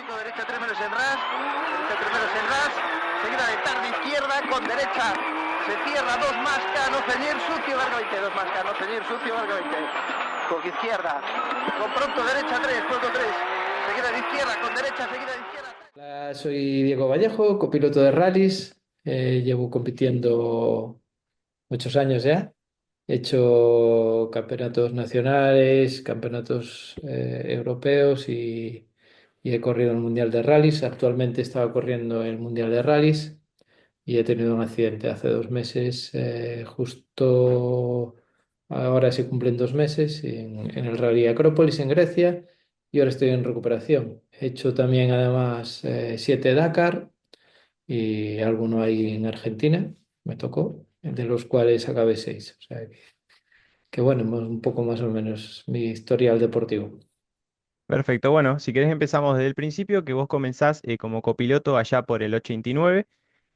Juego derecha, 3 metros en ras. Derecha, 3 metros en ras. Seguida de tarde izquierda con derecha. Se cierra, 2 más, no ceñir, sucio, larga 20. 2 más, no ceñir, sucio, larga 20. Con izquierda. Con pronto, derecha 3, juego 3. Seguida de izquierda, con derecha, seguida de izquierda. Hola, soy Diego Vallejo, copiloto de rallies. Llevo compitiendo muchos años ya. He hecho campeonatos nacionales, campeonatos europeos y he corrido el Mundial de Rallys. Actualmente estaba corriendo el Mundial de Rallys y he tenido un accidente hace 2 meses. Justo ahora se cumplen 2 meses en el Rally Acrópolis en Grecia y ahora estoy en recuperación. He hecho también además 7 Dakar y alguno ahí en Argentina, me tocó, de los cuales acabé 6. O sea que bueno, un poco más o menos mi historial deportivo. Perfecto, bueno, si querés empezamos desde el principio, que vos comenzás como copiloto allá por el 89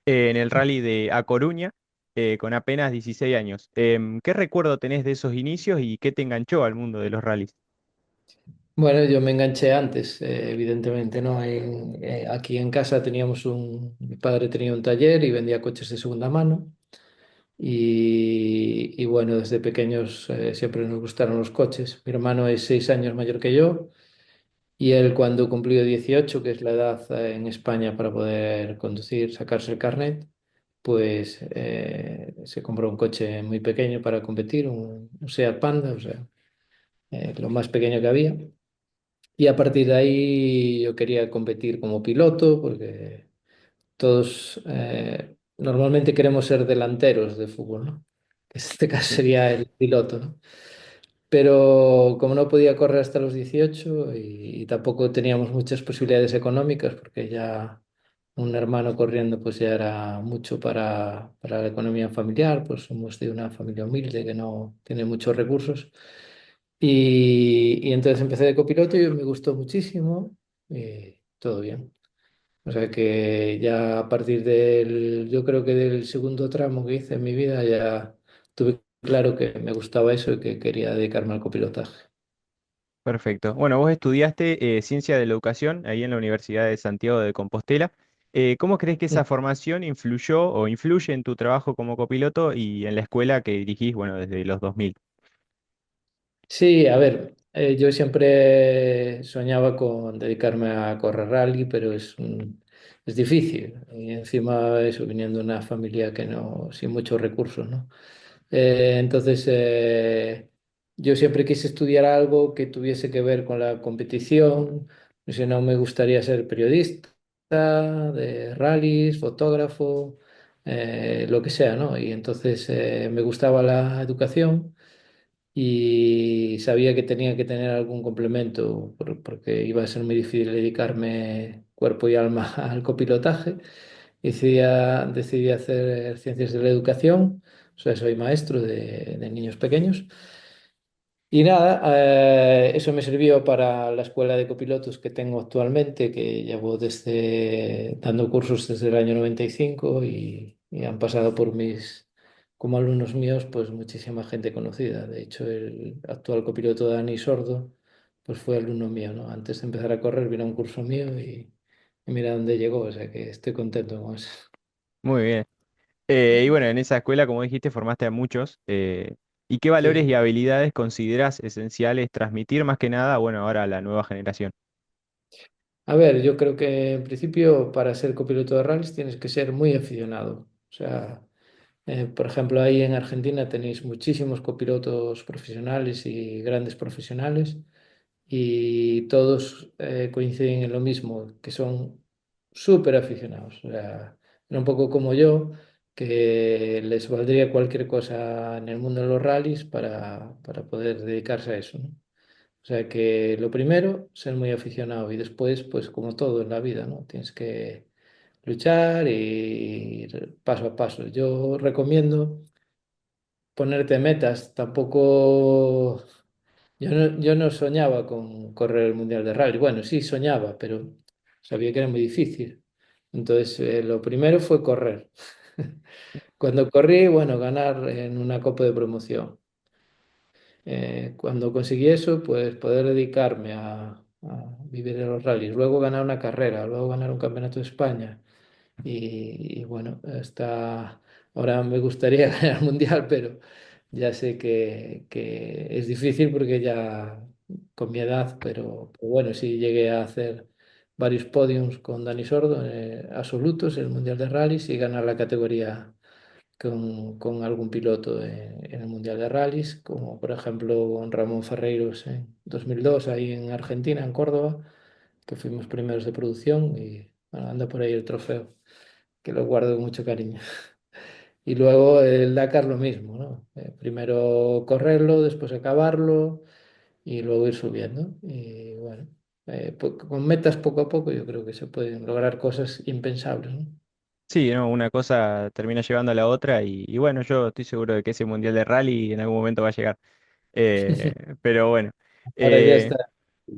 en el rally de A Coruña con apenas 16 años. ¿Qué recuerdo tenés de esos inicios y qué te enganchó al mundo de los rallies? Bueno, yo me enganché antes, evidentemente, ¿no? Aquí en casa mi padre tenía un taller y vendía coches de segunda mano y bueno, desde pequeños siempre nos gustaron los coches. Mi hermano es 6 años mayor que yo y él cuando cumplió 18, que es la edad en España para poder conducir, sacarse el carnet, pues se compró un coche muy pequeño para competir, un Seat Panda, o sea, lo más pequeño que había. Y a partir de ahí yo quería competir como piloto, porque todos normalmente queremos ser delanteros de fútbol, ¿no? Que en este caso Sí. sería el piloto, ¿no? Pero como no podía correr hasta los 18 y tampoco teníamos muchas posibilidades económicas, porque ya un hermano corriendo pues ya era mucho para la economía familiar, pues somos de una familia humilde que no tiene muchos recursos. Y entonces empecé de copiloto y me gustó muchísimo y todo bien. O sea que ya a partir yo creo que del segundo tramo que hice en mi vida ya tuve claro que me gustaba eso y que quería dedicarme al copilotaje. Perfecto. Bueno, vos estudiaste Ciencia de la Educación ahí en la Universidad de Santiago de Compostela. ¿Cómo crees que esa formación influyó o influye en tu trabajo como copiloto y en la escuela que dirigís, bueno, desde los 2000? Sí, a ver, yo siempre soñaba con dedicarme a correr rally, pero es difícil. Y encima eso, viniendo de una familia que no, sin muchos recursos, ¿no? Entonces, yo siempre quise estudiar algo que tuviese que ver con la competición. Si no, me gustaría ser periodista de rallies, fotógrafo, lo que sea, ¿no? Y entonces me gustaba la educación y sabía que tenía que tener algún complemento porque iba a ser muy difícil dedicarme cuerpo y alma al copilotaje. Decidí hacer ciencias de la educación, o sea, soy maestro de niños pequeños. Y nada, eso me sirvió para la escuela de copilotos que tengo actualmente, que llevo dando cursos desde el año 95 y han pasado por como alumnos míos, pues muchísima gente conocida. De hecho, el actual copiloto Dani Sordo, pues fue alumno mío, ¿no? Antes de empezar a correr, vino a un curso mío y mira dónde llegó, o sea que estoy contento con eso. Muy bien. Y bueno, en esa escuela, como dijiste, formaste a muchos. ¿Y qué valores Sí. y habilidades consideras esenciales transmitir más que nada, bueno, ahora a la nueva generación? A ver, yo creo que en principio para ser copiloto de rallies tienes que ser muy aficionado. O sea, por ejemplo, ahí en Argentina tenéis muchísimos copilotos profesionales y grandes profesionales y todos coinciden en lo mismo, que son súper aficionados. O sea, era un poco como yo, que les valdría cualquier cosa en el mundo de los rallies para poder dedicarse a eso, ¿no? O sea que lo primero, ser muy aficionado y después, pues como todo en la vida, ¿no? Tienes que luchar y ir paso a paso. Yo recomiendo ponerte metas. Tampoco, yo no soñaba con correr el Mundial de Rally. Bueno, sí soñaba, pero sabía que era muy difícil. Entonces, lo primero fue correr. Cuando corrí, bueno, ganar en una copa de promoción. Cuando conseguí eso, pues poder dedicarme vivir de los rallies. Luego ganar una carrera, luego ganar un campeonato de España. Y bueno, ahora me gustaría ganar el mundial, pero ya sé que es difícil porque ya con mi edad, pero bueno, sí llegué a hacer varios podiums con Dani Sordo, absolutos en el mundial de rallies y ganar la categoría con algún piloto en el mundial de rallies, como por ejemplo con Ramón Ferreiros en 2002 ahí en Argentina, en Córdoba, que fuimos primeros de producción y bueno, anda por ahí el trofeo que lo guardo con mucho cariño. Y luego el Dakar lo mismo, ¿no? Primero correrlo, después acabarlo y luego ir subiendo. Y bueno, con metas poco a poco yo creo que se pueden lograr cosas impensables, ¿no? Sí, ¿no? Una cosa termina llevando a la otra y bueno, yo estoy seguro de que ese mundial de rally en algún momento va a llegar. Pero bueno, Ahora ya eh, está.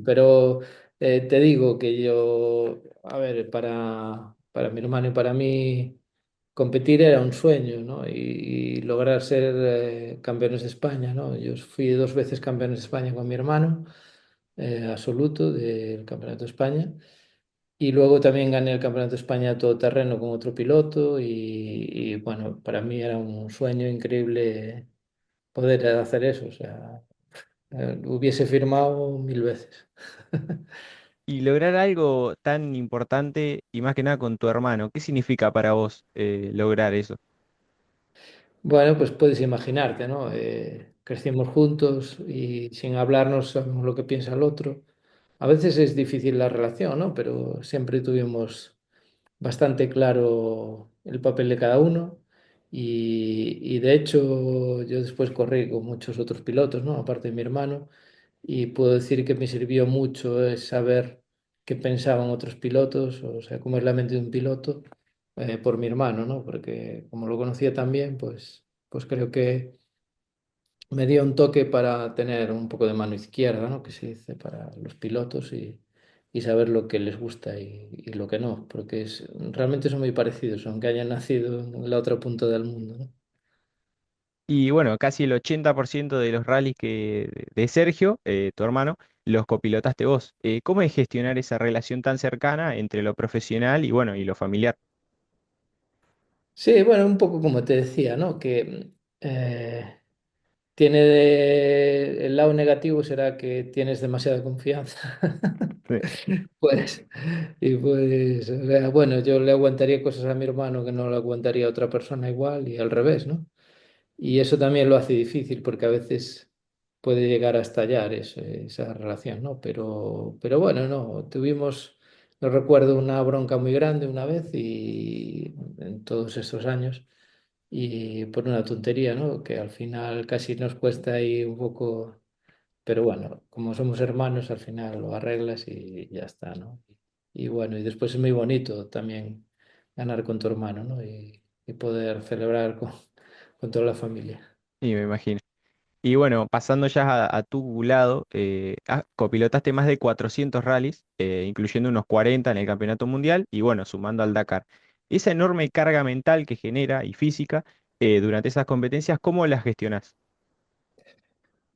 Pero te digo que yo, a ver, para mi hermano y para mí, competir era un sueño, ¿no? Y lograr ser campeones de España, ¿no? Yo fui 2 veces campeones de España con mi hermano, absoluto del Campeonato de España. Y luego también gané el Campeonato de España todoterreno con otro piloto. Y bueno, para mí era un sueño increíble poder hacer eso. O sea, hubiese firmado 1000 veces. y lograr algo tan importante y más que nada con tu hermano, ¿qué significa para vos lograr eso? Bueno, pues puedes imaginarte, ¿no? Crecimos juntos y sin hablarnos sabemos lo que piensa el otro. A veces es difícil la relación, ¿no? Pero siempre tuvimos bastante claro el papel de cada uno y de hecho yo después corrí con muchos otros pilotos, ¿no? Aparte de mi hermano y puedo decir que me sirvió mucho saber qué pensaban otros pilotos, o sea, cómo es la mente de un piloto por mi hermano, ¿no? Porque como lo conocía también, pues creo que me dio un toque para tener un poco de mano izquierda, ¿no? Que se dice para los pilotos y saber lo que les gusta y lo que no, porque realmente son muy parecidos, aunque hayan nacido en la otra punta del mundo, ¿no? Y bueno, casi el 80% de los rallies de Sergio, tu hermano, los copilotaste vos. ¿Cómo es gestionar esa relación tan cercana entre lo profesional y bueno, y lo familiar? Sí, bueno, un poco como te decía, ¿no? Que el lado negativo será que tienes demasiada confianza. Sí. Pues, o sea, bueno, yo le aguantaría cosas a mi hermano que no le aguantaría a otra persona igual y al revés, ¿no? Y eso también lo hace difícil porque a veces puede llegar a estallar esa relación, ¿no? Pero bueno, no, no recuerdo, una bronca muy grande una vez y en todos estos años y por una tontería, ¿no? Que al final casi nos cuesta ahí un poco, pero bueno, como somos hermanos, al final lo arreglas y ya está, ¿no? Y bueno, y después es muy bonito también ganar con tu hermano, ¿no? Y poder celebrar con toda la familia. Y me imagino. Y bueno, pasando ya a tu lado, copilotaste más de 400 rallies, incluyendo unos 40 en el Campeonato Mundial y bueno, sumando al Dakar. Esa enorme carga mental que genera y física durante esas competencias, ¿cómo las gestionás?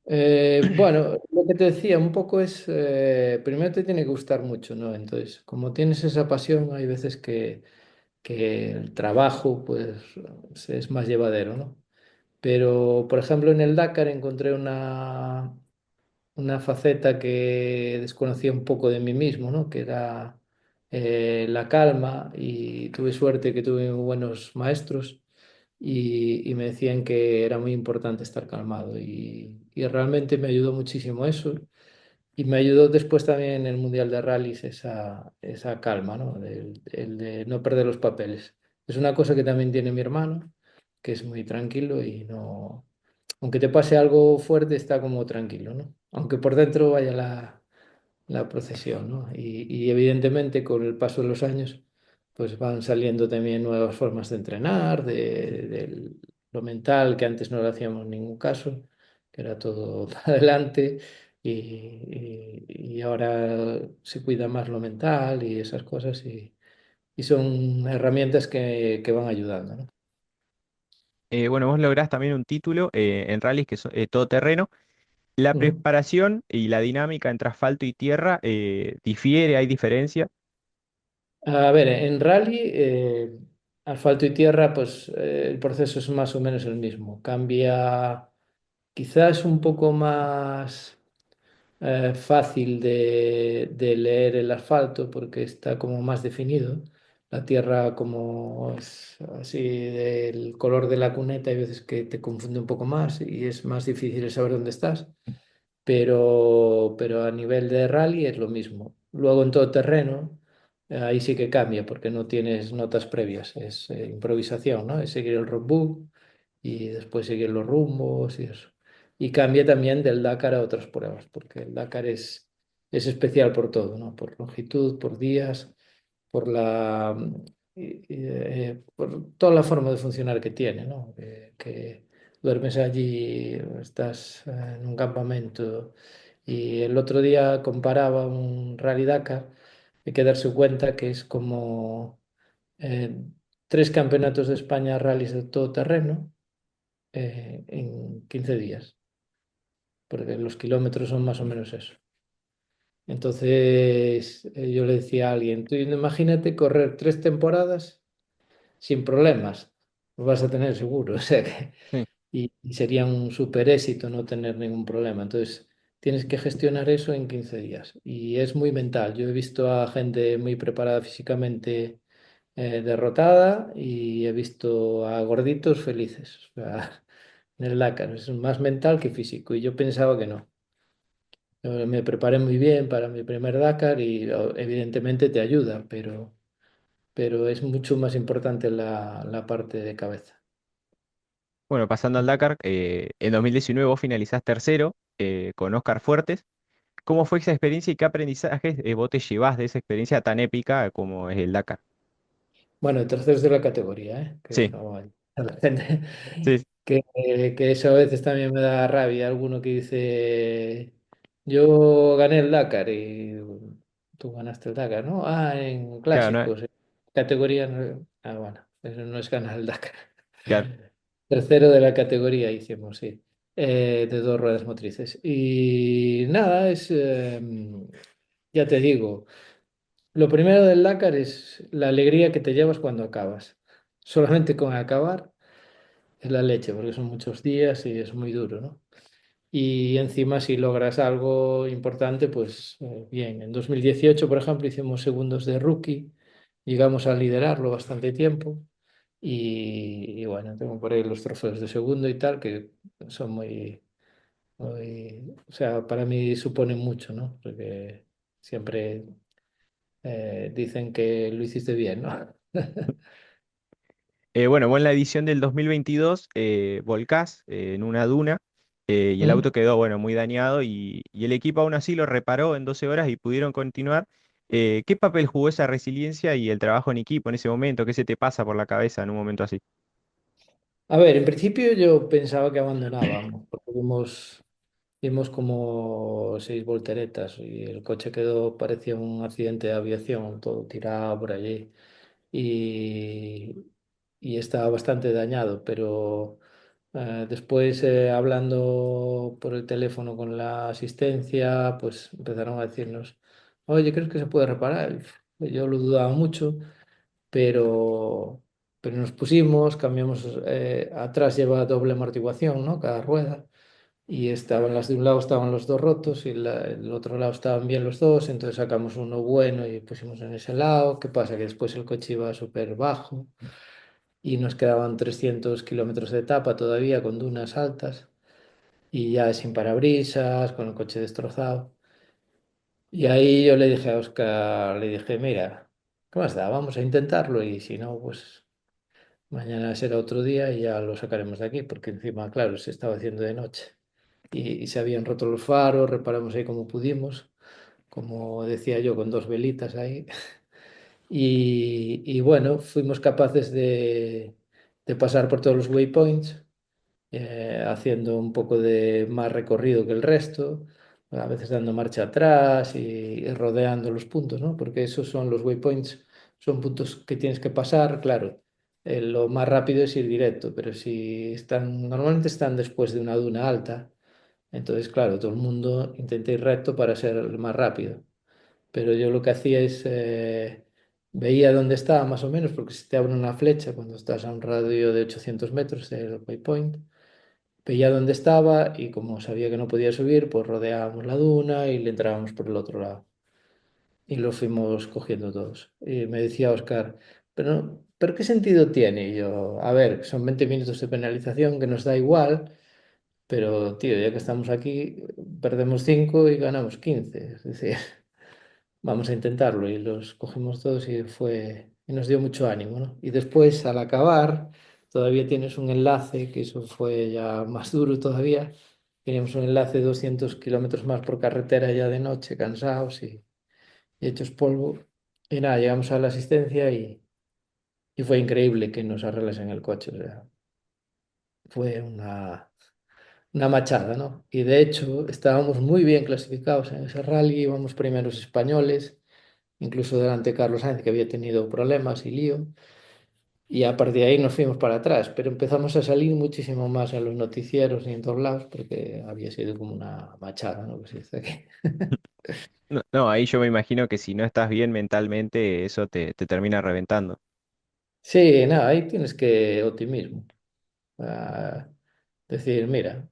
Bueno, lo que te decía un poco es, primero te tiene que gustar mucho, ¿no? Entonces, como tienes esa pasión, hay veces que el trabajo, pues, es más llevadero, ¿no? Pero, por ejemplo, en el Dakar encontré una faceta que desconocía un poco de mí mismo, ¿no? Que era la calma y tuve suerte que tuve muy buenos maestros y me decían que era muy importante estar calmado y realmente me ayudó muchísimo eso y me ayudó después también en el Mundial de Rallys esa calma, ¿no? El de no perder los papeles. Es una cosa que también tiene mi hermano, que es muy tranquilo y no, aunque te pase algo fuerte, está como tranquilo, ¿no? Aunque por dentro vaya la procesión, ¿no? Y evidentemente con el paso de los años, pues van saliendo también nuevas formas de entrenar, de lo mental, que antes no le hacíamos ningún caso, que era todo para adelante, y ahora se cuida más lo mental y esas cosas, y son herramientas que van ayudando, ¿no? Bueno, vos lográs también un título en rallies que son todoterreno. ¿La Ujú. preparación y la dinámica entre asfalto y tierra difiere, hay diferencia? A ver, en rally, asfalto y tierra, pues el proceso es más o menos el mismo. Cambia quizás un poco más fácil de leer el asfalto porque está como más definido. La tierra como es así del color de la cuneta, hay veces que te confunde un poco más y es más difícil saber dónde estás, pero a nivel de rally es lo mismo. Luego en todo terreno, ahí sí que cambia porque no tienes notas previas, es improvisación, ¿no? Es seguir el roadbook y después seguir los rumbos y eso. Y cambia también del Dakar a otras pruebas, porque el Dakar es especial por todo, ¿no? Por longitud, por días, por por toda la forma de funcionar que tiene, ¿no? Que duermes allí, estás en un campamento. Y el otro día comparaba un Rally Dakar, hay que darse cuenta que es como eh, tres campeonatos de España rallies de todo terreno en 15 días, porque los kilómetros son más o menos eso. Entonces yo le decía a alguien, tú imagínate correr 3 temporadas sin problemas, lo vas a tener seguro, o sea que, Sí. y sería un súper éxito no tener ningún problema. Entonces tienes que gestionar eso en 15 días y es muy mental. Yo he visto a gente muy preparada físicamente derrotada y he visto a gorditos felices. O sea, en el Dakar es más mental que físico y yo pensaba que no. Me preparé muy bien para mi primer Dakar y evidentemente te ayuda, pero es mucho más importante la parte de cabeza. Bueno, pasando al Dakar, en 2019 vos finalizás tercero con Oscar Fuertes. ¿Cómo fue esa experiencia y qué aprendizajes vos te llevás de esa experiencia tan épica como es el Dakar? Bueno, terceros de la categoría, ¿eh? Que Sí, no vaya a la gente. sí, Que eso a veces también me da rabia. Alguno que dice, yo gané el Dakar y tú ganaste el Dakar, ¿no? Ah, en claro, no, clásicos, en categoría. Ah, bueno, eso no es ganar el Dakar. claro. Tercero de la categoría hicimos, sí, de 2 ruedas motrices. Y nada, ya te digo, lo primero del Dakar es la alegría que te llevas cuando acabas. Solamente con acabar es la leche, porque son muchos días y es muy duro, ¿no? Y encima si logras algo importante, pues bien. En 2018, por ejemplo, hicimos segundos de rookie, llegamos a liderarlo bastante tiempo y bueno, tengo por ahí los trofeos de segundo y tal, que son o sea, para mí suponen mucho, ¿no? Porque siempre dicen que lo hiciste bien, ¿no? Bueno, vos en la edición del 2022 volcás en una duna y el Mm. auto quedó, bueno, muy dañado y el equipo aún así lo reparó en 12 horas y pudieron continuar. ¿Qué papel jugó esa resiliencia y el trabajo en equipo en ese momento? ¿Qué se te pasa por la cabeza en un momento así? A ver, en principio yo pensaba que abandonábamos, porque vimos como 6 volteretas y el coche quedó, parecía un accidente de aviación, todo tirado por allí y, y estaba bastante dañado, pero después hablando por el teléfono con la asistencia, pues empezaron a decirnos, oye, ¿crees que se puede reparar? Y yo lo dudaba mucho, pero, pero nos pusimos, cambiamos, atrás lleva doble amortiguación, ¿no? Cada rueda. Y estaban las de un lado estaban los dos rotos y el otro lado estaban bien los dos, entonces sacamos uno bueno y pusimos en ese lado. ¿Qué pasa? Que después el coche iba súper bajo y nos quedaban 300 kilómetros de etapa todavía con dunas altas y ya sin parabrisas, con el coche destrozado. Y ahí yo le dije a Oscar, le dije, mira, ¿qué más da? Vamos a intentarlo y si no, pues mañana será otro día y ya lo sacaremos de aquí, porque encima, claro, se estaba haciendo de noche y se habían roto los faros, reparamos ahí como pudimos, como decía yo, con 2 velitas ahí. Y bueno, fuimos capaces de pasar por todos los waypoints, haciendo un poco de más recorrido que el resto, a veces dando marcha atrás y rodeando los puntos, ¿no? Porque esos son los waypoints, son puntos que tienes que pasar, claro. Lo más rápido es ir directo, pero si están, normalmente están después de una duna alta, Entonces, claro, todo el mundo intenta ir recto para ser el más rápido. Pero yo lo que hacía es, veía dónde estaba más o menos, porque si te abre una flecha cuando estás a un radio de 800 metros, el waypoint, veía dónde estaba y como sabía que no podía subir, pues rodeábamos la duna y le entrábamos por el otro lado. Y lo fuimos cogiendo todos. Y me decía Oscar, pero ¿qué sentido tiene? Y yo, a ver, son 20 minutos de penalización que nos da igual, pero tío, ya que estamos aquí, perdemos 5 y ganamos 15. Es decir, vamos a intentarlo. Y los cogimos todos y nos dio mucho ánimo, ¿no? Y después, al acabar, todavía tienes un enlace, que eso fue ya más duro todavía. Teníamos un enlace de 200 kilómetros más por carretera ya de noche, cansados y hechos polvo. Y nada, llegamos a la asistencia y fue increíble que nos arreglasen el coche. O sea, fue una machada, ¿no? Y de hecho, estábamos muy bien clasificados en ese rally, íbamos primeros españoles, incluso delante de Carlos Sainz, que había tenido problemas y lío. Y a partir de ahí nos fuimos para atrás, pero empezamos a salir muchísimo más en los noticieros y en todos lados, porque había sido como una machada, ¿no? Que se dice aquí. No, no, ahí yo me imagino que si no estás bien mentalmente, eso te termina reventando. Sí, nada, ahí tienes que optimismo. Ah, decir, mira.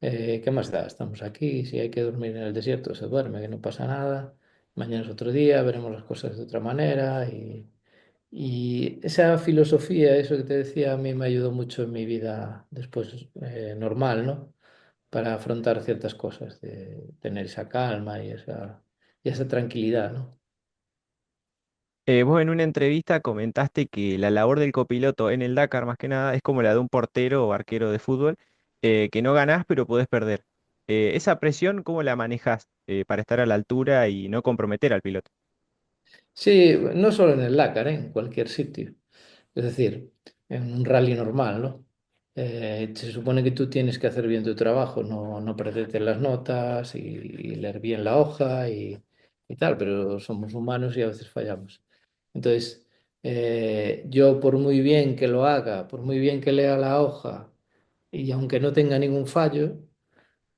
¿Qué más da? Estamos aquí, si hay que dormir en el desierto, se duerme, que no pasa nada. Mañana es otro día, veremos las cosas de otra manera. Y esa filosofía, eso que te decía, a mí me ayudó mucho en mi vida después normal, ¿no? Para afrontar ciertas cosas, de tener esa calma y esa tranquilidad, ¿no? Vos en una entrevista comentaste que la labor del copiloto en el Dakar, más que nada, es como la de un portero o arquero de fútbol, que no ganás pero podés perder. Esa presión, ¿cómo la manejás para estar a la altura y no comprometer al piloto? Sí, no solo en el Dakar, en cualquier sitio. Es decir, en un rally normal, ¿no? Se supone que tú tienes que hacer bien tu trabajo, no perderte las notas y leer bien la hoja y tal, pero somos humanos y a veces fallamos. Entonces, yo por muy bien que lo haga, por muy bien que lea la hoja y aunque no tenga ningún fallo,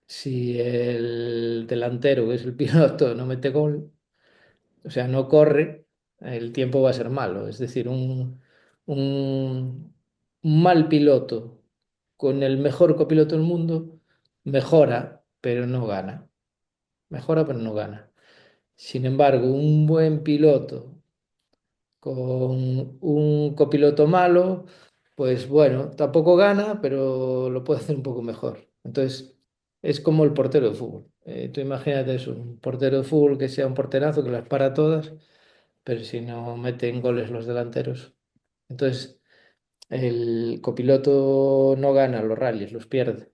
si el delantero, que es el piloto, no mete gol, o sea, no corre, el tiempo va a ser malo. Es decir, un mal piloto con el mejor copiloto del mundo mejora, pero no gana. Mejora, pero no gana. Sin embargo, un buen piloto con un copiloto malo, pues bueno, tampoco gana, pero lo puede hacer un poco mejor. Entonces, es como el portero de fútbol. Tú imagínate eso, un portero de fútbol que sea un porterazo que las para todas, pero si no meten goles los delanteros. Entonces, el copiloto no gana los rallies, los pierde.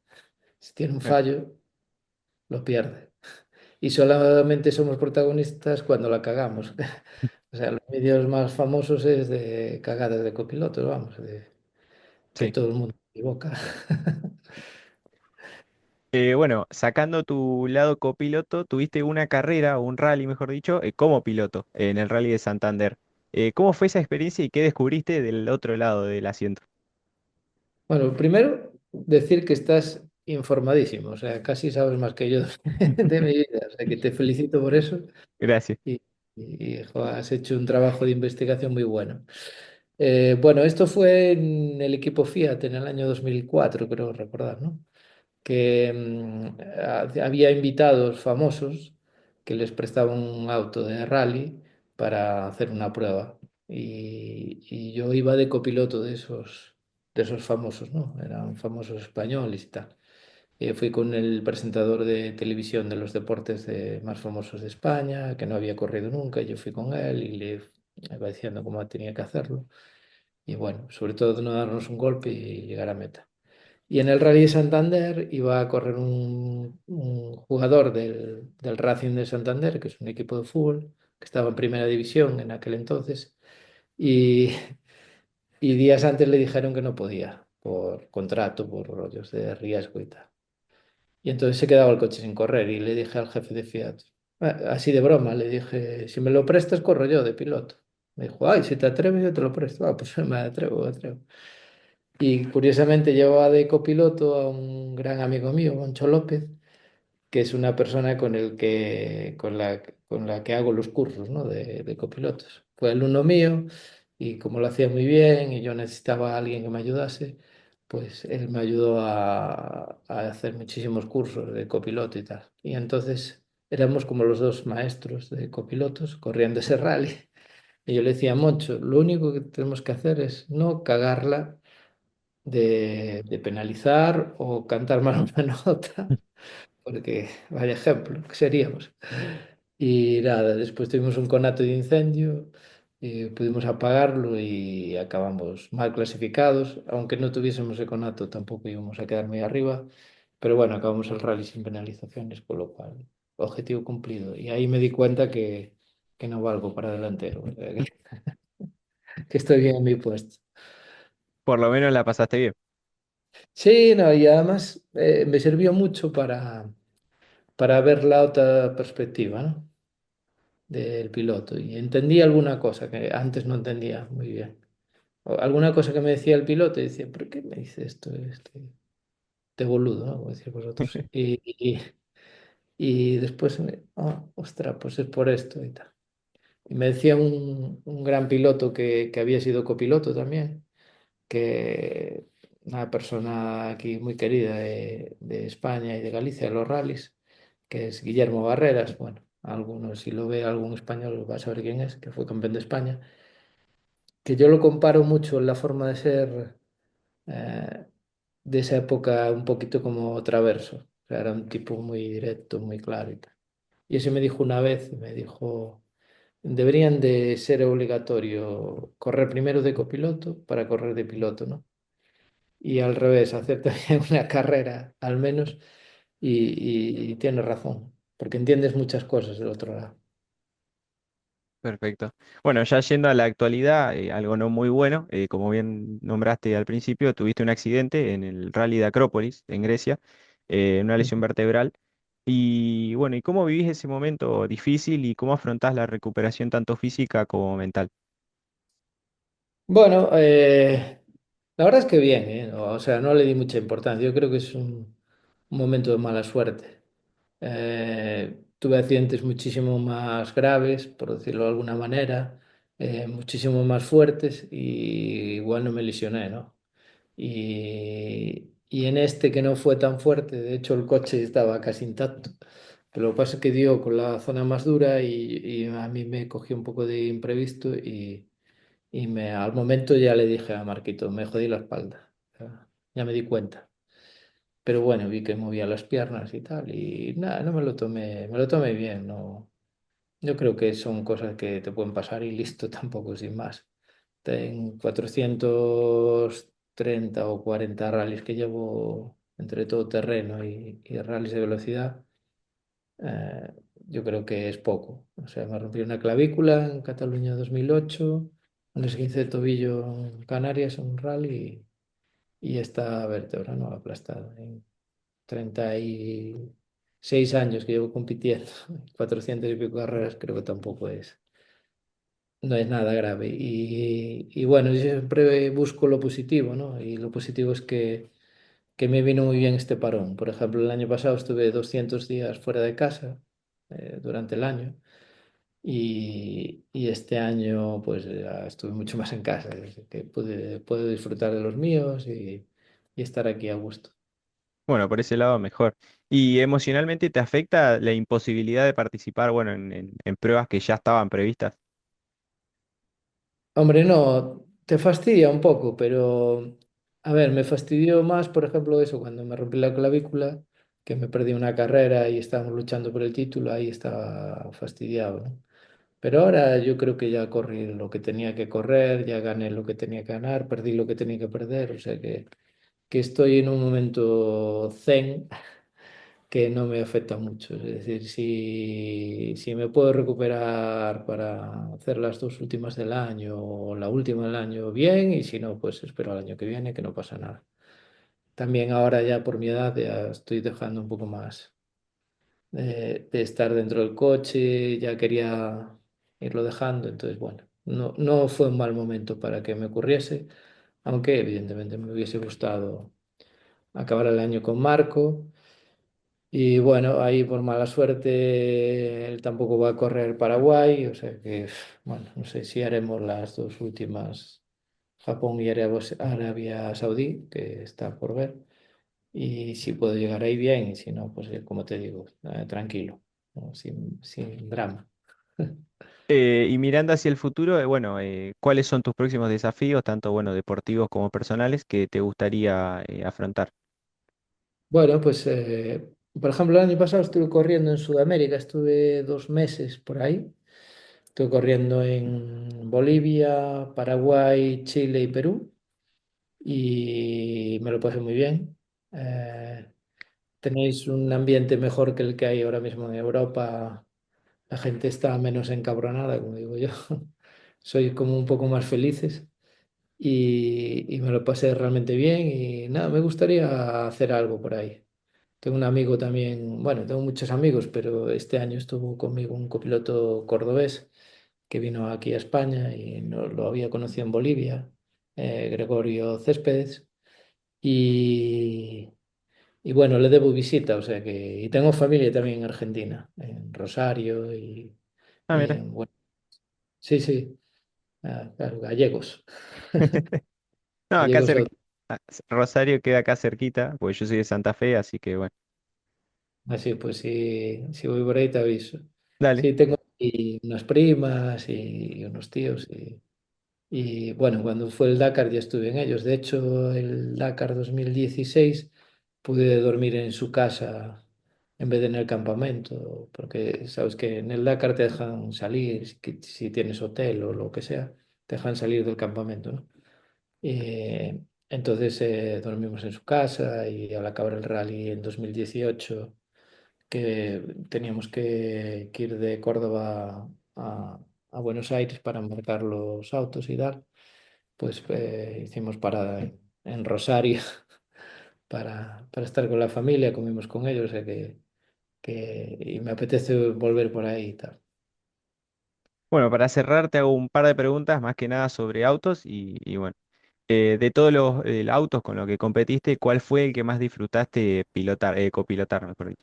Si tiene un Claro. fallo, lo pierde. Y solamente somos protagonistas cuando la cagamos. O sea, los vídeos más famosos es de cagadas de copilotos, vamos, de que Sí. todo el mundo se equivoca. Bueno, sacando tu lado copiloto, tuviste una carrera o un rally, mejor dicho, como piloto en el Rally de Santander. ¿Cómo fue esa experiencia y qué descubriste del otro lado del asiento? Bueno, primero decir que estás informadísimo, o sea, casi sabes más que yo de mi vida, o sea, que te felicito por eso. Gracias. Jo, has hecho un trabajo de investigación muy bueno. Bueno, esto fue en el equipo Fiat en el año 2004, creo recordar, ¿no? Que había invitados famosos que les prestaban un auto de rally para hacer una prueba. Y yo iba de copiloto de esos famosos, ¿no? Eran famosos españoles y tal. Fui con el presentador de televisión de los deportes más famosos de España, que no había corrido nunca. Yo fui con él y le iba diciendo cómo tenía que hacerlo. Y bueno, sobre todo no darnos un golpe y llegar a meta. Y en el Rally de Santander iba a correr un jugador del Racing de Santander, que es un equipo de fútbol, que estaba en primera división en aquel entonces. Y, y días antes le dijeron que no podía, por contrato, por rollos de riesgo y tal. Y entonces se quedaba el coche sin correr y le dije al jefe de Fiat, así de broma, le dije, si me lo prestas, corro yo de piloto. Me dijo, ay, si te atreves, yo te lo presto. Ah, pues me atrevo, me atrevo. Y curiosamente llevaba de copiloto a un gran amigo mío, Goncho López, que es una persona con la que hago los cursos, ¿no? de copilotos. Fue alumno mío y como lo hacía muy bien y yo necesitaba a alguien que me ayudase, pues él me ayudó a hacer muchísimos cursos de copiloto y tal. Y entonces éramos como los dos maestros de copilotos corriendo ese rally. Y yo le decía, Moncho, lo único que tenemos que hacer es no cagarla de penalizar o cantar mal una nota, porque vaya ejemplo que seríamos. Y nada, después tuvimos un conato de incendio y pudimos apagarlo y acabamos mal clasificados. Aunque no tuviésemos el conato, tampoco íbamos a quedar muy arriba. Pero bueno, acabamos el rally sin penalizaciones, con lo cual, objetivo cumplido. Y ahí me di cuenta que no valgo para delantero, o sea, que estoy bien en mi puesto. Por lo menos la pasaste bien. Sí, no, y además me sirvió mucho para ver la otra perspectiva, ¿no? Del piloto. Y entendí alguna cosa que antes no entendía muy bien. O alguna cosa que me decía el piloto y decía, ¿por qué me dice esto, este boludo, ¿no? Como decís vosotros. Y después, ostras, pues es por esto y tal. Y me decía un gran piloto que había sido copiloto también, que una persona aquí muy querida de España y de Galicia, de los rallies, que es Guillermo Barreras. Bueno, algunos, si lo ve algún español, va a saber quién es, que fue campeón de España. Que yo lo comparo mucho en la forma de ser eh, de esa época, un poquito como Traverso. O sea, era un tipo muy directo, muy claro y tal. Y ese me dijo una vez, me dijo, deberían de ser obligatorio correr primero de copiloto para correr de piloto, ¿no? Y al revés, hacer también una carrera al menos y tienes razón, porque entiendes muchas cosas del otro lado. Perfecto. Bueno, ya yendo a la actualidad, algo no muy bueno, como bien nombraste al principio, tuviste un accidente en el Rally de Acrópolis, en Grecia, una lesión Ujú. vertebral. Y bueno, ¿y cómo vivís ese momento difícil y cómo afrontás la recuperación tanto física como mental? Bueno, la verdad es que bien, ¿eh? O sea, no le di mucha importancia. Yo creo que es un momento de mala suerte. Tuve accidentes muchísimo más graves, por decirlo de alguna manera, muchísimo más fuertes y igual no me lesioné, ¿no? Y en este que no fue tan fuerte, de hecho el coche estaba casi intacto, pero lo que pasa es que dio con la zona más dura y a mí me cogió un poco de imprevisto al momento ya le dije a Marquito, me jodí la espalda. O sea, ya me di cuenta. Pero bueno, vi que movía las piernas y tal, y nada, no me lo tomé bien, no. Yo creo que son cosas que te pueden pasar y listo, tampoco sin más. En 430 o 40 rallies que llevo entre todo terreno y rallies de velocidad, yo creo que es poco. O sea, me rompí una clavícula en Cataluña 2008, un esguince de tobillo en Canarias en un rally y esta vértebra no aplastada. En 36 años que llevo compitiendo, 400 y pico carreras, creo que tampoco no es nada grave. Y bueno, yo siempre busco lo positivo, ¿no? Y lo positivo es que me vino muy bien este parón. Por ejemplo, el año pasado estuve 200 días fuera de casa durante el año y este año pues ya estuve mucho más en casa, así que puedo disfrutar de los míos y estar aquí a gusto. Bueno, por ese lado mejor. ¿Y emocionalmente te afecta la imposibilidad de participar, bueno, en pruebas que ya estaban previstas? Hombre, no, te fastidia un poco, pero a ver, me fastidió más, por ejemplo, eso, cuando me rompí la clavícula, que me perdí una carrera y estábamos luchando por el título, ahí estaba fastidiado, ¿no? Pero ahora yo creo que ya corrí lo que tenía que correr, ya gané lo que tenía que ganar, perdí lo que tenía que perder, o sea que estoy en un momento zen que no me afecta mucho. Es decir, si me puedo recuperar para hacer las dos últimas del año o la última del año, bien, y si no, pues espero al año que viene, que no pasa nada. También ahora ya por mi edad ya estoy dejando un poco más de estar dentro del coche, ya quería irlo dejando, entonces bueno, no fue un mal momento para que me ocurriese, aunque evidentemente me hubiese gustado acabar el año con Marco. Y bueno, ahí por mala suerte él tampoco va a correr Paraguay, o sea que, bueno, no sé si haremos las dos últimas, Japón y Arabia Saudí, que está por ver. Y si puedo llegar ahí bien, y si no, pues como te digo, tranquilo, ¿no? Sin drama. Y mirando hacia el futuro, bueno, ¿cuáles son tus próximos desafíos, tanto bueno, deportivos como personales, que te gustaría afrontar? Bueno, pues por ejemplo, el año pasado estuve corriendo en Sudamérica, estuve 2 meses por ahí. Estuve corriendo en Bolivia, Paraguay, Chile y Perú y me lo pasé muy bien. Eh, Tenéis un ambiente mejor que el que hay ahora mismo en Europa. La gente está menos encabronada, como digo yo. Soy como un poco más felices y me lo pasé realmente bien y nada, me gustaría hacer algo por ahí. Tengo un amigo también, bueno, tengo muchos amigos, pero este año estuvo conmigo un copiloto cordobés que vino aquí a España y no lo había conocido en Bolivia, Gregorio Céspedes, y, y bueno, le debo visita, o sea que, y tengo familia también en Argentina, en Rosario Ah, y mira. en, bueno, sí, sí, claro, gallegos. No, acá Gallegos, cerca. Rosario queda acá cerquita, porque yo soy de Santa Fe, así que bueno. así pues si voy por ahí te aviso. Dale. Sí, tengo aquí unas primas y unos tíos y bueno, cuando fue el Dakar ya estuve en ellos. De hecho, el Dakar 2016 pude dormir en su casa en vez de en el campamento, porque sabes que en el Dakar te dejan salir, si tienes hotel o lo que sea, te dejan salir del campamento, ¿no? Entonces dormimos en su casa y al acabar el rally en 2018 que teníamos que ir de Córdoba a Buenos Aires para embarcar los autos y tal, pues hicimos parada en Rosario para estar con la familia, comimos con ellos, o sea y me apetece volver por ahí y tal. Bueno, para cerrar, te hago un par de preguntas, más que nada sobre autos y bueno. De todos los autos con los que competiste, ¿cuál fue el que más disfrutaste pilotar, copilotar, mejor dicho?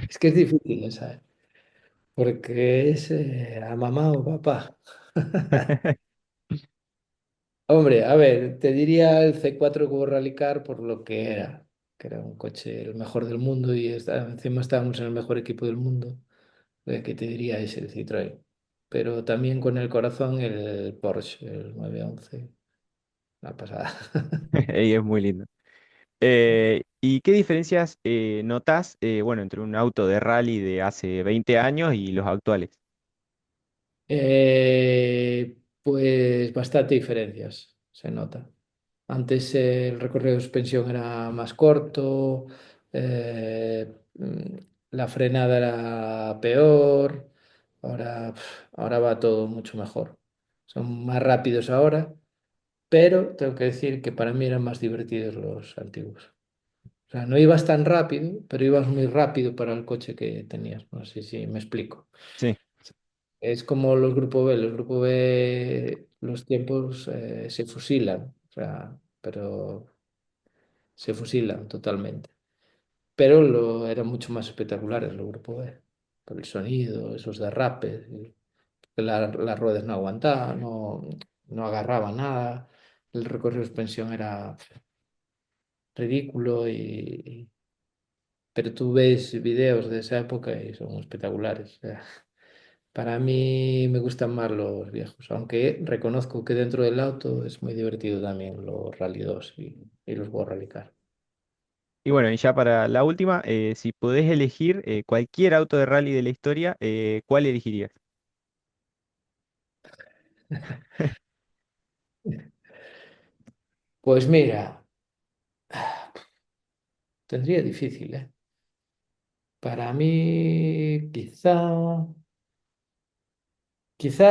Es que es difícil esa, ¿eh? Porque es a mamá o papá. Hombre, a ver, te diría el C4 Cubo Rally Car por lo que era un coche el mejor del mundo y encima estábamos en el mejor equipo del mundo. Que te diría es el Citroën. Pero también con el corazón el Porsche, el 911, la pasada. Y es muy lindo. ¿Y qué diferencias notas, bueno, entre un auto de rally de hace 20 años y los actuales? Pues bastante diferencias, se nota. Antes el recorrido de suspensión era más corto, la frenada era peor, ahora va todo mucho mejor. Son más rápidos ahora, pero tengo que decir que para mí eran más divertidos los antiguos. O sea, no ibas tan rápido, pero ibas muy rápido para el coche que tenías. No sé si me explico. Sí. Es como los Grupo B. Los Grupo B, los tiempos se fusilan, o sea, pero se fusilan totalmente. Pero eran mucho más espectaculares los Grupo B. Por el sonido, esos derrapes, que las ruedas no aguantaban, no agarraban nada. El recorrido de suspensión era ridículo pero tú ves videos de esa época y son espectaculares. O sea, para mí me gustan más los viejos, aunque reconozco que dentro del auto es muy divertido también los Rally 2 y los World Rally Car. Y bueno, y ya para la última, si podés elegir cualquier auto de rally de la historia, ¿cuál elegirías? Pues mira, tendría difícil, ¿eh? Para mí, quizá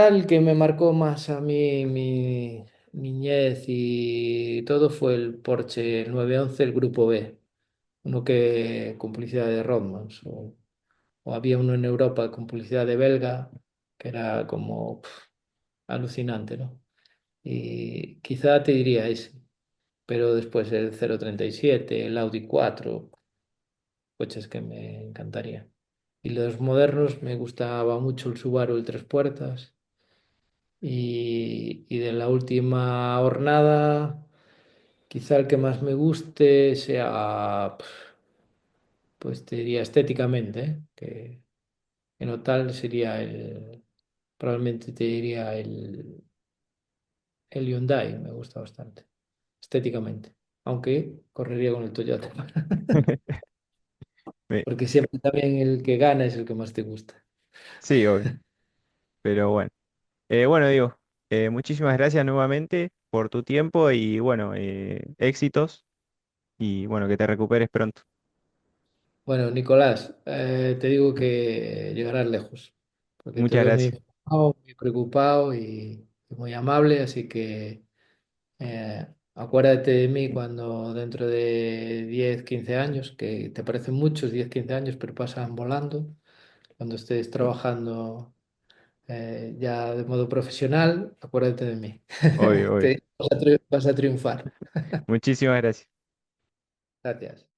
el que me marcó más a mí mi niñez y todo fue el Porsche 911, el Grupo B, uno que con publicidad de Rothmans, o había uno en Europa con publicidad de Belga, que era como alucinante, ¿no? Y quizá te diría ese, pero después el 037, el Audi 4, coches que me encantaría. Y los modernos me gustaba mucho el Subaru, el tres puertas. Y de la última hornada, quizá el que más me guste sea, pues te diría estéticamente, ¿eh? Que en o tal sería probablemente te diría el Hyundai, me gusta bastante, estéticamente, aunque correría con el Toyota, Me- porque siempre también el que gana es el que más te gusta. Sí, obvio, pero bueno. Bueno, Diego, muchísimas gracias nuevamente por tu tiempo y bueno, éxitos y bueno, que te recuperes pronto. Bueno, Nicolás, te digo que llegarás lejos, porque te Muchas veo muy gracias. enfocado, muy preocupado y muy amable, así que acuérdate de mí cuando dentro de 10 15 años, que te parecen muchos, 10 15 años, pero pasan volando, cuando estés trabajando ya de modo profesional, acuérdate de mí. Obvio, obvio. Vas a triunfar. Muchísimas gracias. Gracias.